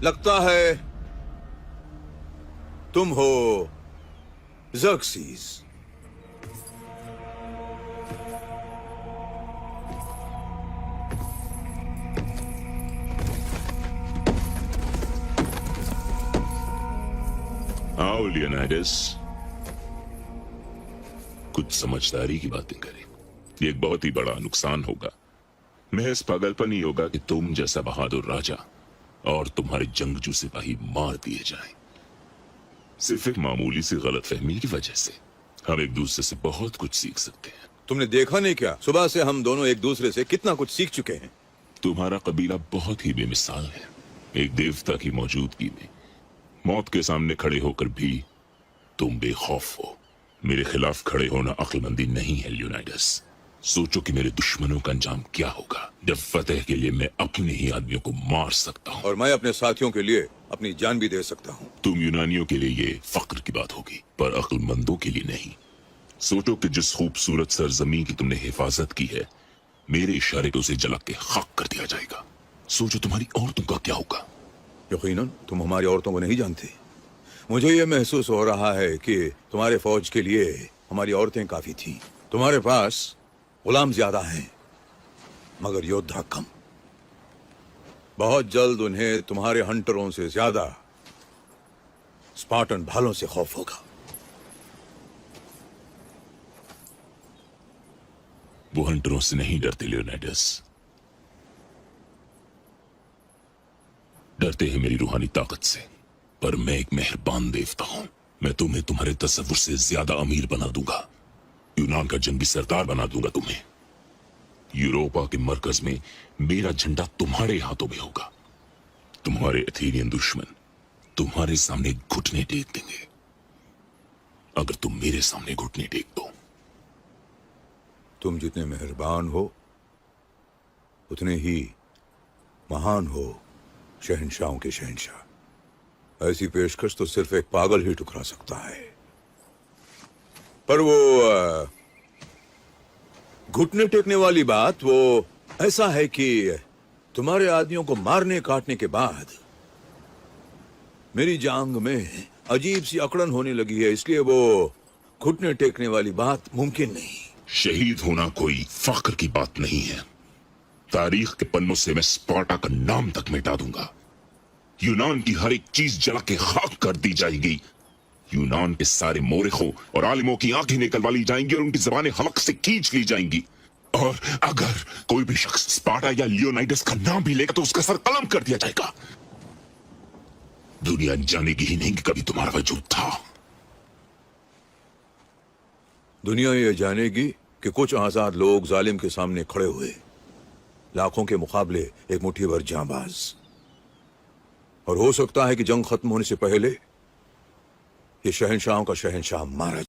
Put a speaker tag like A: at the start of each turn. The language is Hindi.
A: लगता है तुम हो ज़र्क्सीस।
B: आओ लियोनाइडस, कुछ समझदारी की बातें करें। ये एक बहुत ही बड़ा नुकसान होगा, महज पागलपन ही होगा कि तुम जैसा बहादुर राजा और तुम्हारे जंगजू सिपाही मार दिए जाएं। सिर्फ एक मामूली सी गलतफहमी की वजह से हम एक दूसरे से बहुत कुछ सीख सकते हैं।
A: तुमने देखा नहीं क्या, सुबह से हम दोनों एक दूसरे से कितना कुछ सीख चुके हैं।
B: तुम्हारा कबीला बहुत ही बेमिसाल है। एक देवता की मौजूदगी में मौत के सामने खड़े होकर भी तुम बेखौफ हो। मेरे खिलाफ खड़े होना अक्लमंदी नहीं है लियोनाइडस। सोचो कि मेरे दुश्मनों का अंजाम क्या होगा जब फतेह के लिए मैं अपने ही आदमियों को मार सकता हूँ।
A: और मैं अपने साथियों के लिए अपनी जान भी दे सकता हूँ।
B: तुम यूनानियों के लिए ये फक्र की बात होगी, पर अक्लमंदों के लिए नहीं। सोचो कि जिस खूबसूरत सरजमीन की तुमने हिफाजत की है, मेरे इशारे पे उसे जला के खाक कर दिया जाएगा। सोचो तुम्हारी औरतों का क्या होगा।
A: यकीनन तुम हमारी औरतों को नहीं जानते। मुझे यह महसूस हो रहा है कि तुम्हारे फौज के लिए हमारी औरतें काफी थी। तुम्हारे पास गुलाम ज्यादा हैं, मगर योद्धा कम। बहुत जल्द उन्हें तुम्हारे हंटरों से ज्यादा स्पार्टन भालों से खौफ होगा।
B: वो हंटरों से नहीं डरते लियोनाइडस, डरते हैं मेरी रूहानी ताकत से। पर मैं एक मेहरबान देवता हूं। मैं तुम्हें तुम्हारे तसव्वुर से ज्यादा अमीर बना दूंगा। यूनान का जंगी सरदार बना दूंगा तुम्हें। यूरोपा के मरकज में मेरा झंडा तुम्हारे हाथों में होगा। तुम्हारे एथेनियन दुश्मन तुम्हारे सामने घुटने टेक देंगे अगर तुम मेरे सामने घुटने टेक दो।
A: तुम जितने मेहरबान हो उतने ही महान हो, शहंशाहों के शहंशाह। ऐसी पेशकश तो सिर्फ एक पागल ही ठुकरा सकता है। पर वो घुटने टेकने वाली बात, वो ऐसा है कि तुम्हारे आदमियों को मारने काटने के बाद मेरी जांग में अजीब सी अकड़न होने लगी है, इसलिए वो घुटने टेकने वाली बात मुमकिन नहीं।
B: शहीद होना कोई फख्र की बात नहीं है। तारीख के पन्नों से मैं स्पार्टा का नाम तक मिटा दूंगा। यूनान की हर एक चीज जला के खाक कर दी जाएगी। यूनान के सारे मोरिखों और आलिमों की आंखें निकलवा ली जाएंगी और उनकी जबानें हलक से खींच ली जाएंगी। और अगर कोई भी शख्स स्पार्टा या लियोनाइडस का नाम भी लेगा तो उसका सर कलम कर दिया जाएगा। दुनिया जानेगी ही नहीं कि कभी तुम्हारा वजूद था।
A: दुनिया ये जानेगी कि कुछ आजाद लोग जालिम के सामने खड़े हुए, लाखों के मुकाबले एक मुट्ठी भर जांबाज। और हो सकता है कि जंग खत्म होने से पहले ये शहंशाहों का शहंशाह मारा